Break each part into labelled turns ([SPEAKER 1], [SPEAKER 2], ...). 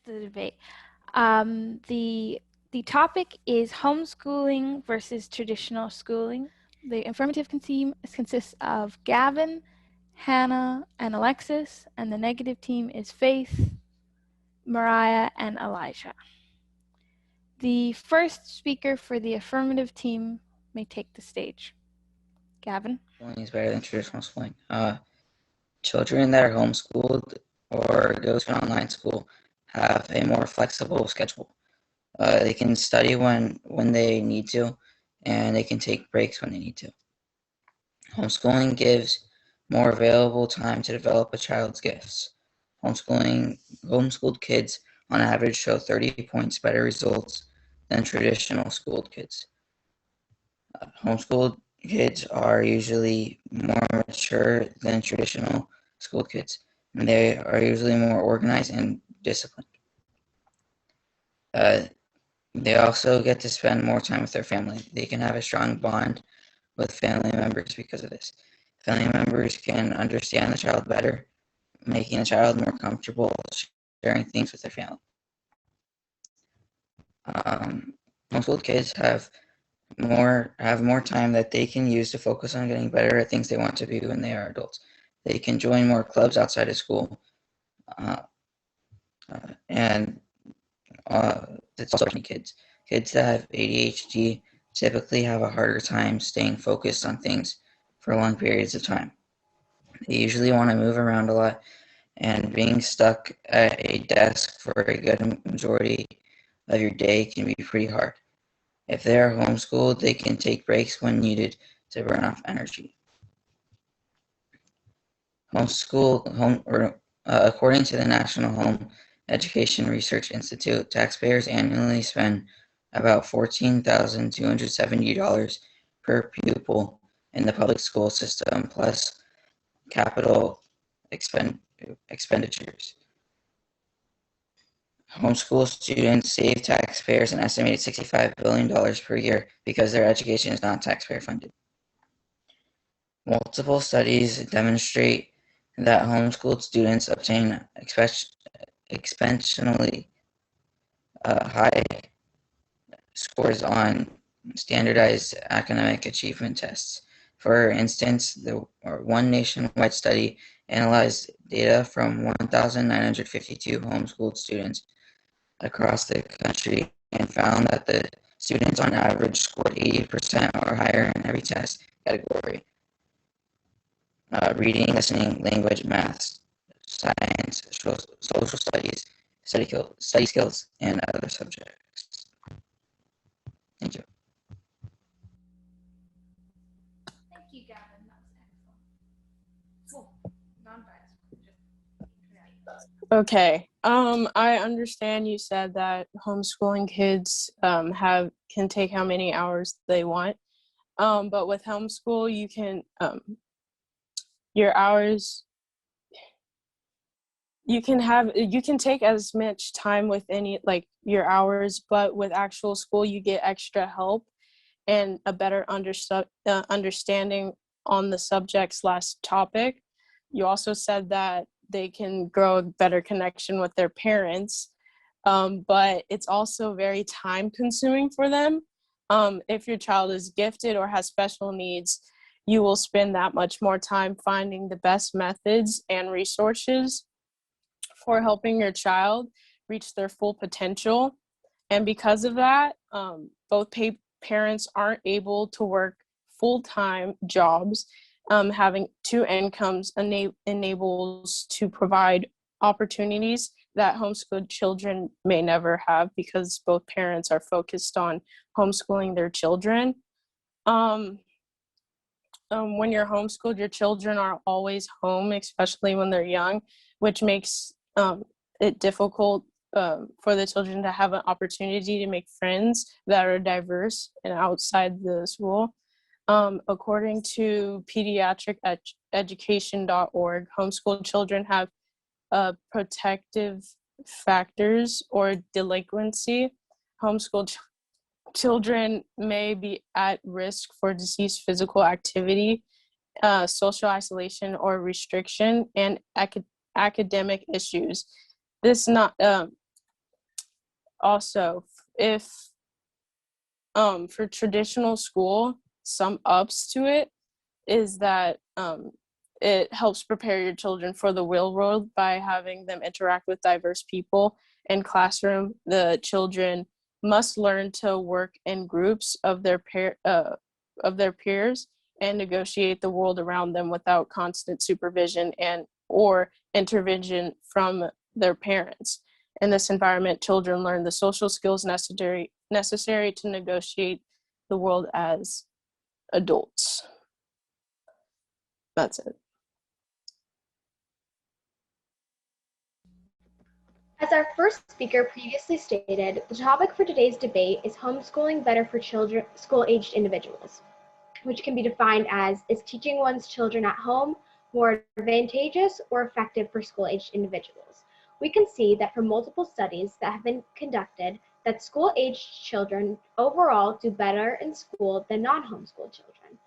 [SPEAKER 1] the debate. The topic is homeschooling versus traditional schooling. The affirmative team consists of Gavin, Hannah, and Alexis, and the negative team is Faith, Mariah, and Elijah. The first speaker for the affirmative team may take the stage. Gavin?
[SPEAKER 2] Schooling is better than traditional schooling. Children that are homeschooled or go to an online school have a more flexible schedule. They can study when they need to, and they can take breaks when they need to. Homeschooling gives more available time to develop a child's gifts. Homeschooled kids on average show 30 points better results than traditional schooled kids. Homeschooled kids are usually more mature than traditional schooled kids, and they are usually more organized and disciplined. They also get to spend more time with their family. They can have a strong bond with family members because of this. Family members can understand the child better, making the child more comfortable sharing things with their family. Homeschooled kids have more time that they can use to focus on getting better at things they want to be when they are adults. They can join more clubs outside of school, and it's also kids. Kids that have ADHD typically have a harder time staying focused on things for long periods of time. They usually want to move around a lot, and being stuck at a desk for a good majority of your day can be pretty hard. If they are homeschooled, they can take breaks when needed to burn off energy. According to the National Home Education Research Institute, taxpayers annually spend about $14,270 per pupil in the public school system, plus capital expenditures. Homeschool students save taxpayers an estimated $65 billion per year because their education is not taxpayer funded. Multiple studies demonstrate that homeschooled students obtain exponentially high scores on standardized academic achievement tests. For instance, one nationwide study analyzed data from 1,952 homeschooled students across the country and found that the students on average scored 80% or higher in every test category: reading, listening, language, math, science, social studies, study skills, and other subjects. Thank you.
[SPEAKER 1] Thank you, Gavin. That was excellent. Cool. Non-biased.
[SPEAKER 3] Okay. I understand you said that homeschooling kids can take how many hours they want. But with homeschool, you can your hours you can take as much time with your hours, but with actual school you get extra help and a better understanding on the subject/topic. You also said that they can grow a better connection with their parents, but it's also very time consuming for them. If your child is gifted or has special needs, you will spend that much more time finding the best methods and resources for helping your child reach their full potential. And because of that, both parents aren't able to work full-time jobs. Having two incomes enables to provide opportunities that homeschooled children may never have because both parents are focused on homeschooling their children. When you're homeschooled, your children are always home, especially when they're young, which makes it difficult for the children to have an opportunity to make friends that are diverse and outside the school. According to pediatriceducation.org, homeschooled children have protective factors or delinquency. Homeschooled children may be at risk for disease, physical activity, social isolation or restriction, and academic issues. This also, if for traditional school, some ups to it is that it helps prepare your children for the real world by having them interact with diverse people. In classroom, the children must learn to work in groups of their peers and negotiate the world around them without constant supervision and or intervention from their parents. In this environment, children learn the social skills necessary to negotiate the world as adults. That's it.
[SPEAKER 4] As our first speaker previously stated, the topic for today's debate is homeschooling better for children, school-aged individuals, which can be defined as, is teaching one's children at home more advantageous or effective for school-aged individuals? We can see that from multiple studies that have been conducted that school-aged children overall do better in school than non-homeschooled children.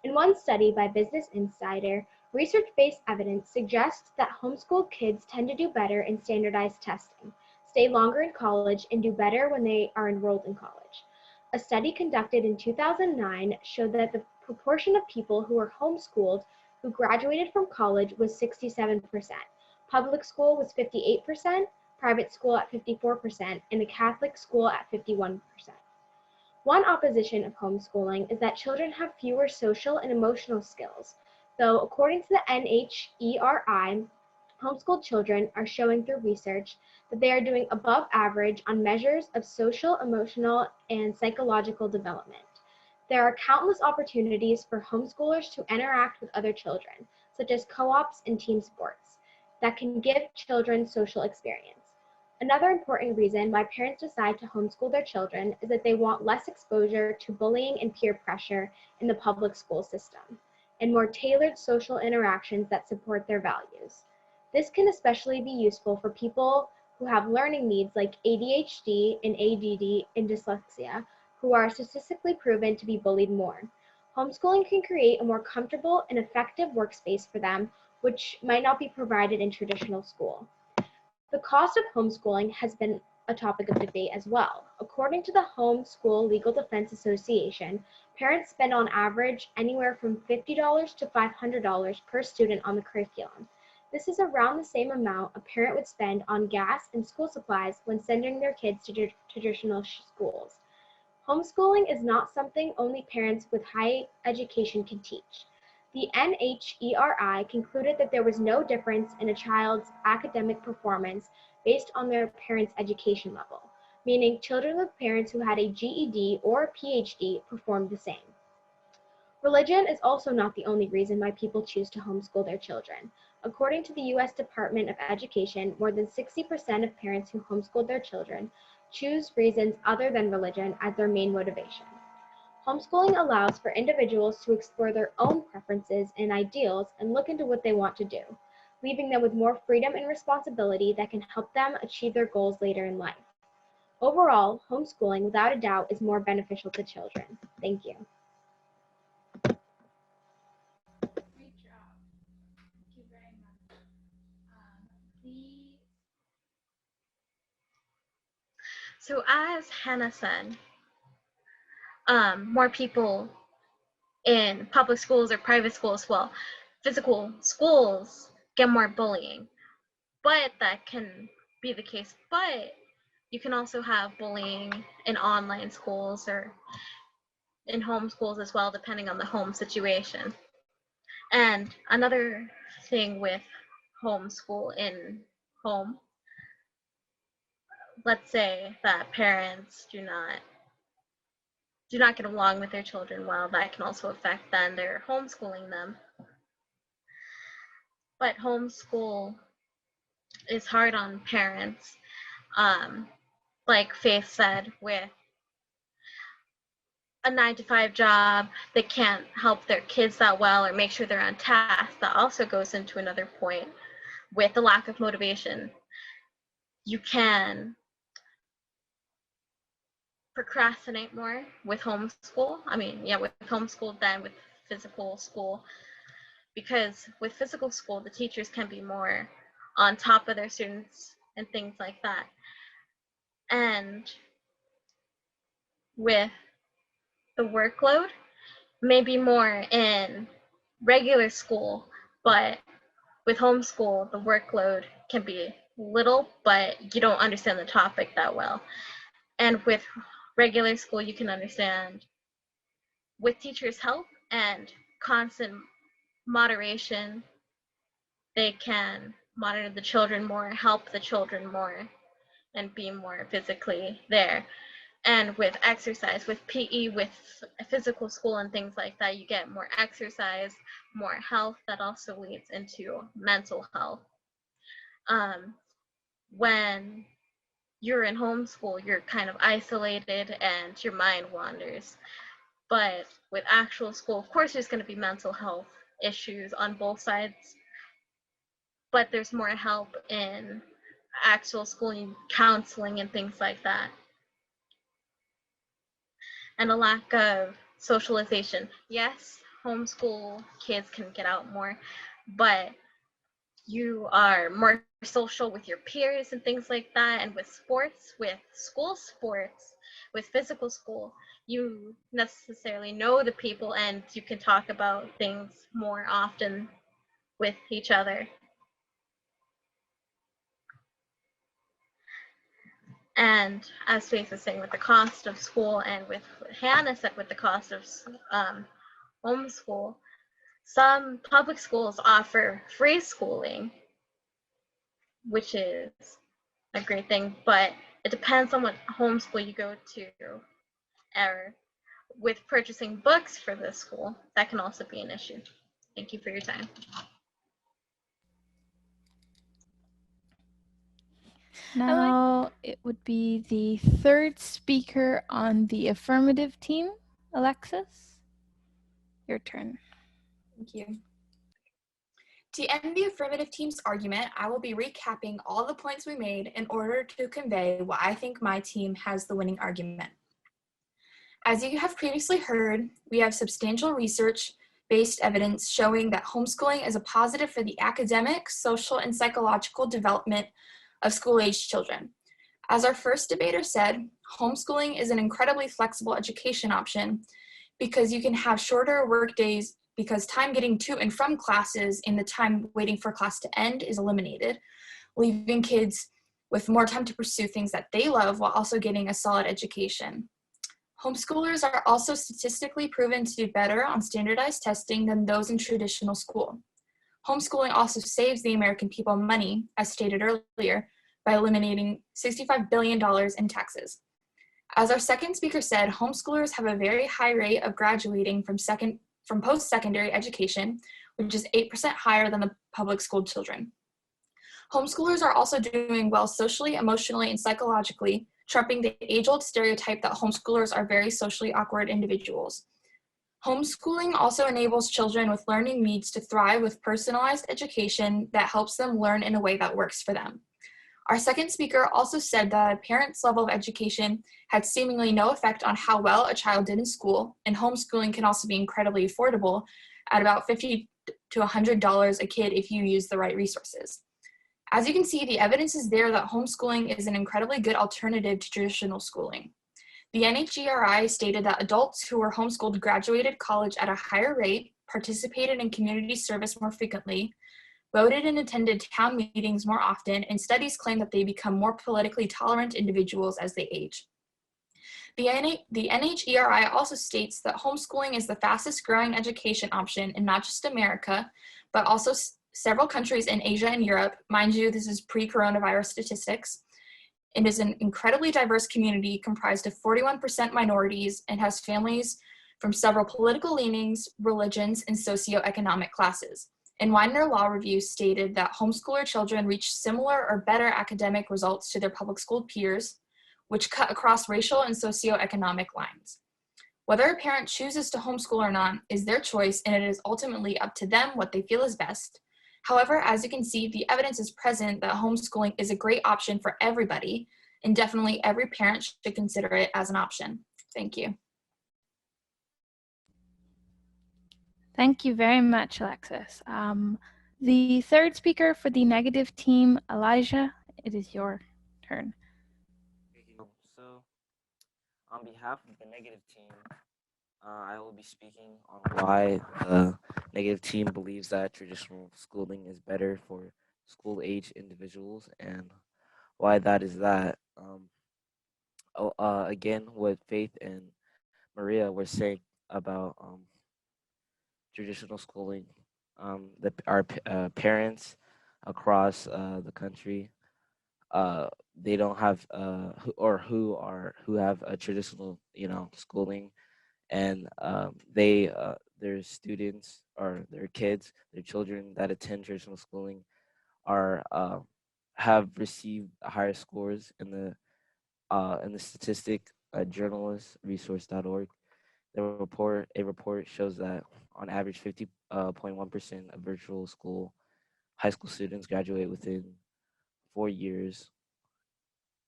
[SPEAKER 4] In one study by Business Insider, research-based evidence suggests that homeschooled kids tend to do better in standardized testing, stay longer in college, and do better when they are enrolled in college. A study conducted in 2009 showed that the proportion of people who were homeschooled who graduated from college was 67%. Public school was 58%, private school at 54%, and a Catholic school at 51%. One opposition of homeschooling is that children have fewer social and emotional skills, though according to the NHERI, homeschooled children are showing through research that they are doing above average on measures of social, emotional, and psychological development. There are countless opportunities for homeschoolers to interact with other children, such as co-ops and team sports, that can give children social experience. Another important reason why parents decide to homeschool their children is that they want less exposure to bullying and peer pressure in the public school system, and more tailored social interactions that support their values. This can especially be useful for people who have learning needs like ADHD and ADD and dyslexia, who are statistically proven to be bullied more. Homeschooling can create a more comfortable and effective workspace for them, which might not be provided in traditional school. The cost of homeschooling has been a topic of debate as well. According to the Homeschool Legal Defense Association, parents spend on average anywhere from $50 to $500 per student on the curriculum. This is around the same amount a parent would spend on gas and school supplies when sending their kids to traditional schools. Homeschooling is not something only parents with high education can teach. The NHERI concluded that there was no difference in a child's academic performance based on their parents' education level, meaning children with parents who had a GED or a PhD performed the same. Religion is also not the only reason why people choose to homeschool their children. According to the U.S. Department of Education, more than 60% of parents who homeschool their children choose reasons other than religion as their main motivation. Homeschooling allows for individuals to explore their own preferences and ideals and look into what they want to do, leaving them with more freedom and responsibility that can help them achieve their goals later in life. Overall, homeschooling without a doubt is more beneficial to children. Thank you.
[SPEAKER 1] Great job. Thank you very much. Please. So as Hannah said, more people in public schools or private schools, well, physical schools get more bullying. But that can be the case. But you can also have bullying in online schools or in home schools as well, depending on the home situation. And another thing with homeschool in home, let's say that parents do not get along with their children well, that can also affect then their homeschooling them. But homeschool is hard on parents. Like Faith said, with a 9 to 5 job, they can't help their kids that well or make sure they're on task. That also goes into another point with the lack of motivation. You can procrastinate more with homeschool. With homeschool than with physical school, because with physical school, the teachers can be more on top of their students and things like that.
[SPEAKER 5] And with the workload, maybe more in regular school, but with homeschool, the workload can be little, but you don't understand the topic that well. And with regular school, you can understand with teachers' help and constant moderation, they can monitor the children more, help the children more, and be more physically there. And with exercise, with PE, with physical school and things like that, you get more exercise, more health. That also leads into mental health. When you're in homeschool, you're kind of isolated and your mind wanders. But with actual school, of course, there's going to be mental health issues on both sides, but there's more help in actual schooling, counseling, and things like that. And a lack of socialization. Yes, homeschool kids can get out more, but you are more social with your peers and things like that. And with sports, with school sports, with physical school, you necessarily know the people and you can talk about things more often with each other. And as Faith was saying, with the cost of school, and with what Hannah said with the cost of homeschool, some public schools offer free schooling, which is a great thing, but it depends on what homeschool you go to. Or with purchasing books for this school, that can also be an issue. Thank you for your time.
[SPEAKER 1] Now it would be the third speaker on the affirmative team, Alexis. Your turn.
[SPEAKER 6] Thank you. To end the affirmative team's argument, I will be recapping all the points we made in order to convey why I think my team has the winning argument. As you have previously heard, we have substantial research-based evidence showing that homeschooling is a positive for the academic, social, and psychological development of school-aged children. As our first debater said, homeschooling is an incredibly flexible education option because you can have shorter work days because time getting to and from classes and the time waiting for class to end is eliminated, leaving kids with more time to pursue things that they love while also getting a solid education. Homeschoolers are also statistically proven to do better on standardized testing than those in traditional school. Homeschooling also saves the American people money, as stated earlier, by eliminating $65 billion in taxes. As our second speaker said, homeschoolers have a very high rate of graduating from post-secondary education, which is 8% higher than the public school children. Homeschoolers are also doing well socially, emotionally, and psychologically, trumping the age-old stereotype that homeschoolers are very socially awkward individuals. Homeschooling also enables children with learning needs to thrive with personalized education that helps them learn in a way that works for them. Our second speaker also said that a parent's level of education had seemingly no effect on how well a child did in school, and homeschooling can also be incredibly affordable at about $50 to $100 a kid if you use the right resources. As you can see, the evidence is there that homeschooling is an incredibly good alternative to traditional schooling. The NHGRI stated that adults who were homeschooled graduated college at a higher rate, participated in community service more frequently, voted and attended town meetings more often, and studies claim that they become more politically tolerant individuals as they age. The NHGRI also states that homeschooling is the fastest growing education option in not just America, but also several countries in Asia and Europe. Mind you, this is pre-coronavirus statistics. It is an incredibly diverse community comprised of 41% minorities and has families from several political leanings, religions, and socioeconomic classes. And Widener Law Review stated that homeschooler children reach similar or better academic results to their public school peers, which cut across racial and socioeconomic lines. Whether a parent chooses to homeschool or not is their choice, and it is ultimately up to them what they feel is best. However, as you can see, the evidence is present that homeschooling is a great option for everybody, and definitely every parent should consider it as an option. Thank you.
[SPEAKER 1] Thank you very much, Alexis. The third speaker for the negative team, Elijah, it is your turn.
[SPEAKER 7] Thank you. On behalf of the negative team, I will be speaking on why the negative team believes that traditional schooling is better for school age individuals and why that is that. Again, what Faith and Maria were saying about traditional schooling, our parents across the country, they don't have who have a traditional schooling, and their students or their kids, their children that attend traditional schooling are have received higher scores in the statistic journalist resource.org. A report shows that on average 50.1% of virtual school high school students graduate within 4 years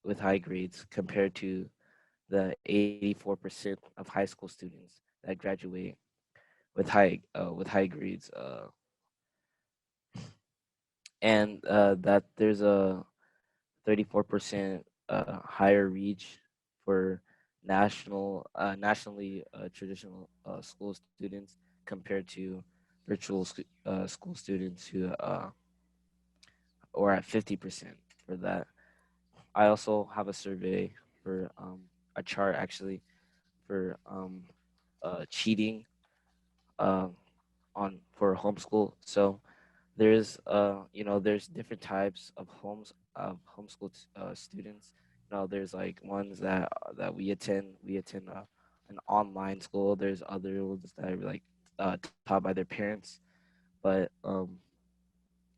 [SPEAKER 7] with high grades compared to the 84% of high school students that graduate with high grades, and that there's a 34% higher reach for nationally traditional school students compared to school students who or at 50% for that. I also have a survey for a chart actually for cheating uh, on for homeschool. So there's different types of homeschool students. There's like ones that we attend an online school. There's other ones that are like taught by their parents. But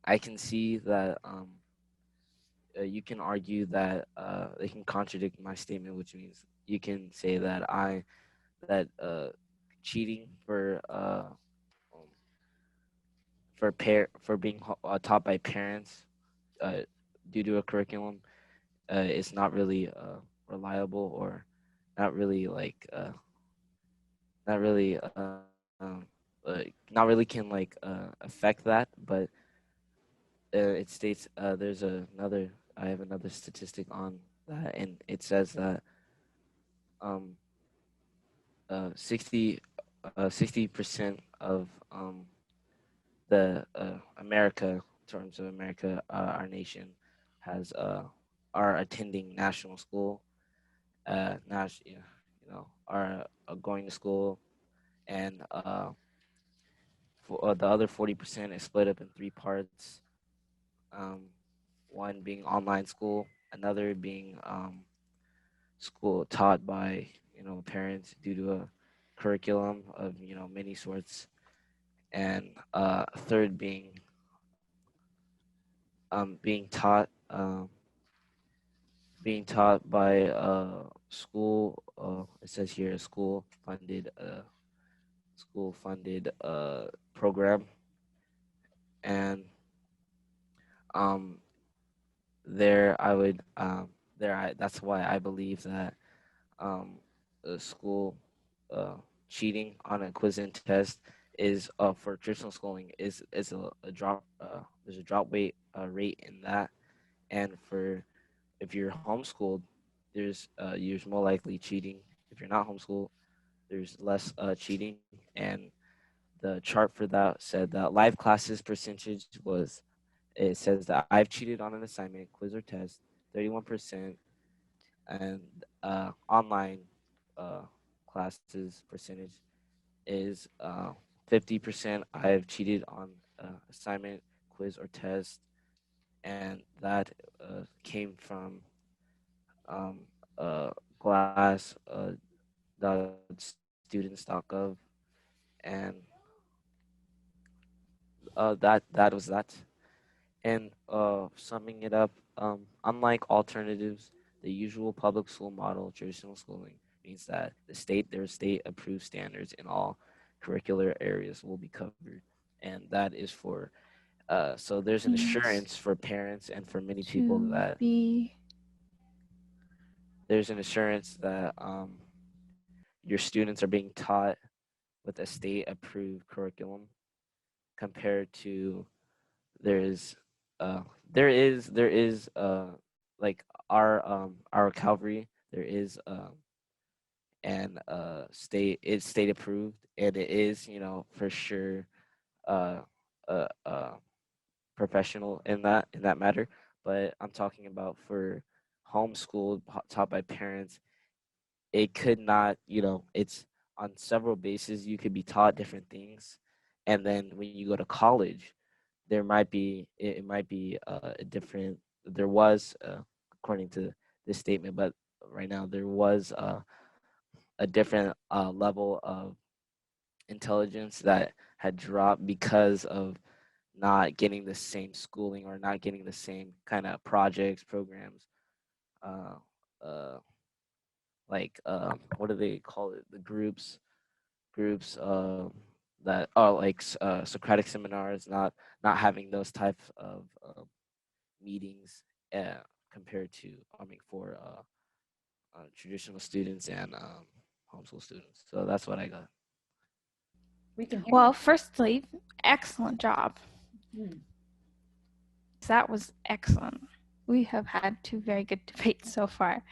[SPEAKER 7] I can see that you can argue that they can contradict my statement, which means you can say that cheating um, for being taught by parents uh, due to a curriculum is not really reliable, or not really like not really not really can like affect that. But it states I have another statistic on that, and it says that um 60 60% of the America, in terms of America, our nation has are attending national school, are going to school, and the other 40% is split up in three parts. Um, one being online school, another being school taught by parents due to a curriculum of many sorts, and third being taught by school. It says here a school funded program, and um, there I would that's why I believe that um, school uh, cheating on a quiz and test is for traditional schooling is a drop there's a drop rate in that, and for if you're homeschooled, you're more likely cheating. If you're not homeschooled, there's less cheating. And the chart for that said that live classes percentage was, it says that I've cheated on an assignment, quiz or test, 31%, and online uh, classes percentage is 50%. I've cheated on assignment, quiz, or test, and that came from um, glass students.gov, and that was that. And summing it up, unlike alternatives, the usual public school model, traditional schooling means that there are state approved standards in all curricular areas will be covered, and that is for so there's an
[SPEAKER 1] Needs
[SPEAKER 7] assurance for parents and for many people
[SPEAKER 1] to
[SPEAKER 7] that
[SPEAKER 1] be
[SPEAKER 7] there's an assurance that your students are being taught with a state approved curriculum compared to there is uh there is like our Calvary, there is and state approved, and it is, for sure, uh, uh, professional in that matter. But I'm talking about for homeschooled, taught by parents. It could not, it's on several bases. You could be taught different things, and then when you go to college, it might be a different. There was, according to this statement, but right now there was a different level of intelligence that had dropped because of not getting the same schooling or not getting the same kind of projects, programs, uh, uh, like what do they call it? The groups that are like Socratic seminars, not having those types of meetings compared to, I mean, for traditional students and homeschool students. So that's what I got.
[SPEAKER 8] We can hear
[SPEAKER 1] Well,
[SPEAKER 8] you.
[SPEAKER 1] firstly, excellent job. That was excellent. We have had two very good debates so far.